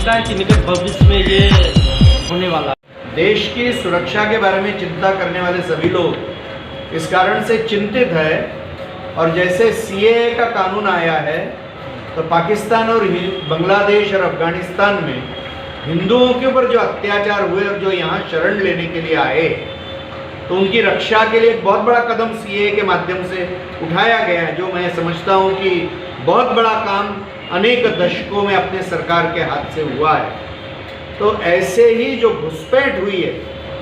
लगता है कि निकट भविष्य में ये होने वाला है? देश की सुरक्षा के बारे में चिंता करने वाले सभी लोग इस कारण से चिंतित है। और जैसे सीएए का कानून आया है तो पाकिस्तान और बांग्लादेश और अफगानिस्तान में हिंदुओं के ऊपर जो अत्याचार हुए और जो यहाँ शरण लेने के लिए आए, तो उनकी रक्षा के लिए एक बहुत बड़ा कदम सीएए के माध्यम से उठाया गया है, जो मैं समझता हूँ कि बहुत बड़ा काम अनेक दशकों में अपने सरकार के हाथ से हुआ है। तो ऐसे ही जो घुसपैठ हुई है,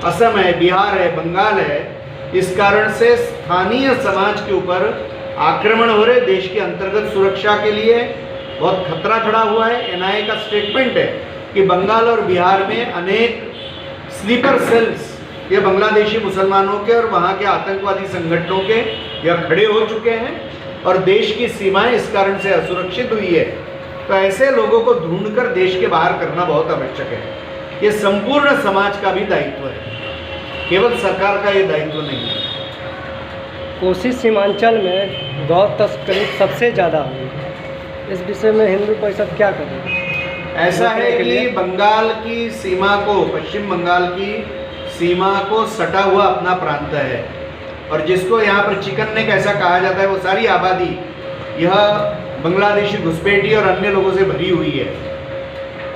असम है, बिहार है, बंगाल है, इस कारण से स्थानीय समाज के ऊपर आक्रमण हो रहे, देश की अंतर्गत सुरक्षा के लिए बहुत खतरा खड़ा हुआ है। एनआईए का स्टेटमेंट है कि बंगाल और बिहार में अनेक स्लीपर सेल्स ये बांग्लादेशी मुसलमानों के और वहाँ के आतंकवादी संगठनों के यह खड़े हो चुके हैं और देश की सीमाएं इस कारण से असुरक्षित हुई है। तो ऐसे लोगों को ढूंढकर देश के बाहर करना बहुत आवश्यक है। ये संपूर्ण समाज का भी दायित्व है, केवल सरकार का ये दायित्व नहीं है। कोसी सीमांचल में गौ तस्करी सबसे ज़्यादा हुई, इस विषय में हिंदू परिषद क्या करें? ऐसा है कि बंगाल की सीमा को, पश्चिम बंगाल की सीमा को सटा हुआ अपना प्रांत है और जिसको यहाँ पर चिकन नेक ऐसा कहा जाता है, वो सारी आबादी यह बांग्लादेशी घुसपैठी और अन्य लोगों से भरी हुई है।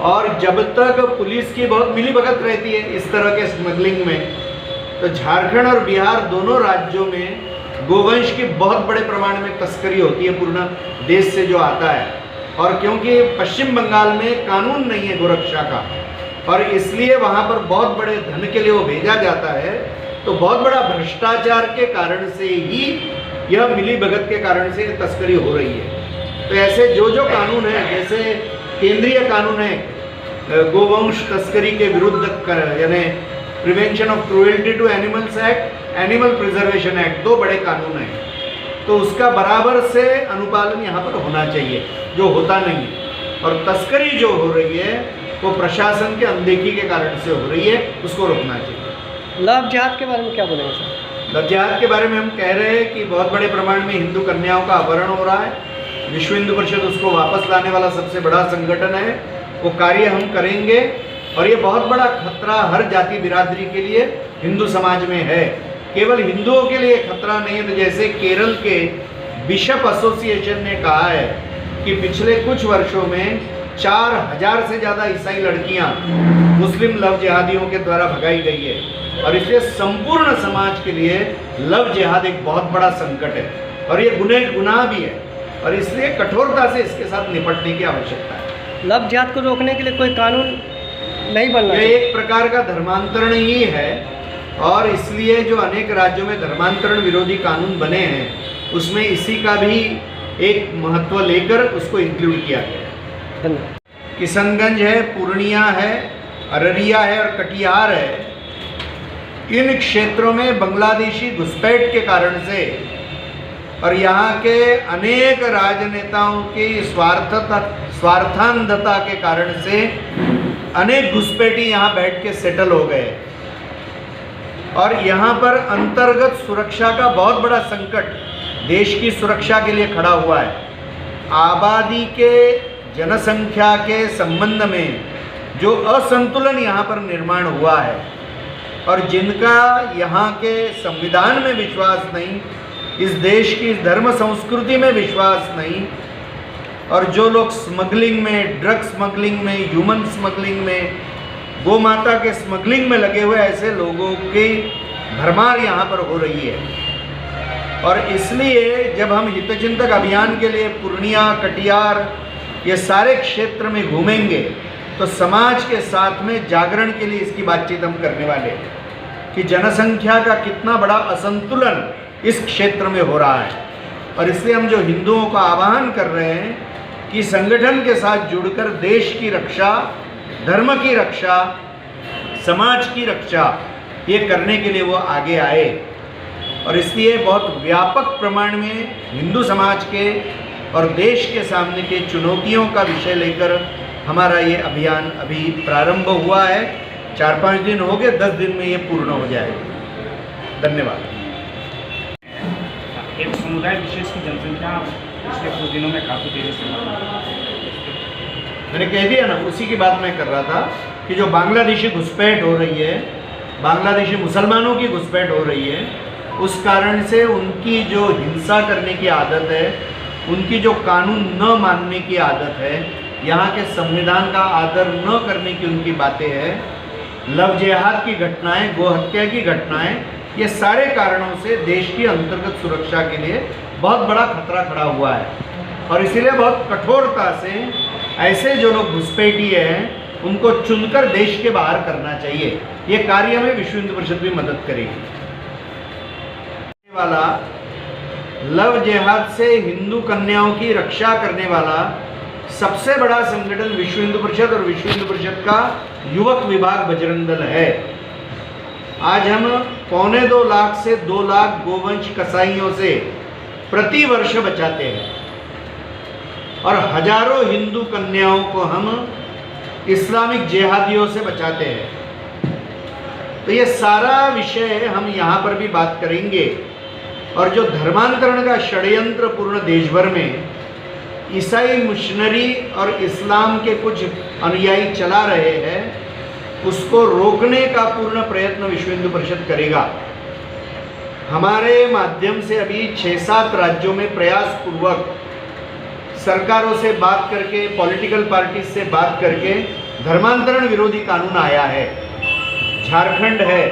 और जब तक पुलिस की बहुत मिलीभगत रहती है इस तरह के स्मगलिंग में, तो झारखंड और बिहार दोनों राज्यों में गोवंश की बहुत बड़े प्रमाण में तस्करी होती है पूर्ण देश से जो आता है। और क्योंकि पश्चिम बंगाल में कानून नहीं है गोरक्षा का और इसलिए वहाँ पर बहुत बड़े धन के लिए वो भेजा जाता है, तो बहुत बड़ा भ्रष्टाचार के कारण से ही यह मिलीभगत के कारण से तस्करी हो रही है। तो ऐसे जो जो कानून है, जैसे केंद्रीय कानून है गोवंश तस्करी के विरुद्ध यानी prevention of cruelty to animals act, animal preservation act, दो बड़े कानून हैं, तो उसका बराबर से अनुपालन यहाँ पर होना चाहिए, जो होता नहीं है। और तस्करी जो हो रही है वो प्रशासन के अनदेखी के कारण से हो रही है, उसको रोकना चाहिए। लव जिहाद के बारे में क्या बोलेंगे सर? लव जिहाद के बारे में हम कह रहे हैं कि बहुत बड़े प्रमाण में हिंदू कन्याओं का अपहरण हो रहा है। विश्व हिंदू परिषद उसको वापस लाने वाला सबसे बड़ा संगठन है, वो कार्य हम करेंगे। और ये बहुत बड़ा खतरा हर जाति बिरादरी के लिए हिंदू समाज में है, केवल हिंदुओं के लिए खतरा नहीं है। तो जैसे केरल के बिशप एसोसिएशन ने कहा है कि पिछले कुछ वर्षों में 4000 से ज़्यादा ईसाई लड़कियां मुस्लिम लव जिहादियों के द्वारा भगाई गई है और इसलिए संपूर्ण समाज के लिए लव जिहाद एक बहुत बड़ा संकट है और ये गुनाह भी है और इसलिए कठोरता से इसके साथ निपटने की आवश्यकता है। लव जिहाद को रोकने के लिए कोई कानून नहीं बनना चाहिए? एक प्रकार का धर्मांतरण ही है और इसलिए जो अनेक राज्यों में धर्मांतरण विरोधी कानून बने हैं उसमें इसी का भी एक महत्व लेकर उसको इंक्लूड किया गया है। धन्यवाद। किशनगंज है, पूर्णिया है, अररिया है और कटिहार है, इन क्षेत्रों में बांग्लादेशी घुसपैठ के कारण से और यहाँ के अनेक राजनेताओं की स्वार्थांधता के कारण से अनेक घुसपैठी यहाँ बैठ के सेटल हो गए और यहाँ पर अंतर्गत सुरक्षा का बहुत बड़ा संकट देश की सुरक्षा के लिए खड़ा हुआ है। आबादी के जनसंख्या के संबंध में जो असंतुलन यहाँ पर निर्माण हुआ है और जिनका यहाँ के संविधान में विश्वास नहीं, इस देश की धर्म संस्कृति में विश्वास नहीं और जो लोग स्मगलिंग में, ड्रग स्मगलिंग में, ह्यूमन स्मगलिंग में, गौ माता के स्मगलिंग में लगे हुए ऐसे लोगों की भरमार यहाँ पर हो रही है। और इसलिए जब हम हितचिंतक अभियान के लिए पूर्णिया, कटिहार ये सारे क्षेत्र में घूमेंगे तो समाज के साथ में जागरण के लिए इसकी बातचीत हम करने वाले हैं कि जनसंख्या का कितना बड़ा असंतुलन इस क्षेत्र में हो रहा है। और इसलिए हम जो हिंदुओं का आह्वान कर रहे हैं कि संगठन के साथ जुड़कर देश की रक्षा, धर्म की रक्षा, समाज की रक्षा ये करने के लिए वो आगे आए। और इसलिए बहुत व्यापक प्रमाण में हिंदू समाज के और देश के सामने के चुनौतियों का विषय लेकर हमारा ये अभियान अभी प्रारंभ हुआ है। 4-5 दिन हो गए, 10 दिन में ये पूर्ण हो जाएगा। धन्यवाद। एक समुदाय विशेष की जनसंख्या पिछले कुछ दिनों में काफ़ी तेजी से मैंने कह दिया ना, उसी की बात मैं कर रहा था कि जो बांग्लादेशी घुसपैठ हो रही है, बांग्लादेशी मुसलमानों की घुसपैठ हो रही है, उस कारण से उनकी जो हिंसा करने की आदत है, उनकी जो कानून न मानने की आदत है, यहाँ के संविधान का आदर न करने की उनकी बातें हैं, लव जिहाद की घटनाएं, गोहत्या की घटनाएं, ये सारे कारणों से देश की अंतर्गत सुरक्षा के लिए बहुत बड़ा खतरा खड़ा हुआ है। और इसीलिए बहुत कठोरता से ऐसे जो लोग घुसपैठी हैं उनको चुनकर देश के बाहर करना चाहिए। ये कार्य में विश्व हिंदू परिषद भी मदद करेगी। वाला लव जिहाद से हिंदू कन्याओं की रक्षा करने वाला सबसे बड़ा संगठन विश्व हिंदू परिषद और विश्व हिंदू परिषद का युवक विभाग बजरंग दल है। आज हम 2.25 लाख से 2 लाख गोवंश कसाईयों से प्रति वर्ष बचाते हैं और हजारों हिंदू कन्याओं को हम इस्लामिक जिहादियों से बचाते हैं। तो ये सारा विषय हम यहाँ पर भी बात करेंगे। और जो धर्मांतरण का षड्यंत्र पूर्ण देश भर में ईसाई मिशनरी और इस्लाम के कुछ अनुयायी चला रहे हैं, उसको रोकने का पूर्ण प्रयत्न विश्व हिंदू परिषद करेगा। हमारे माध्यम से अभी 6-7 राज्यों में प्रयास पूर्वक सरकारों से बात करके, पॉलिटिकल पार्टी से बात करके धर्मांतरण विरोधी कानून आया है। झारखंड है,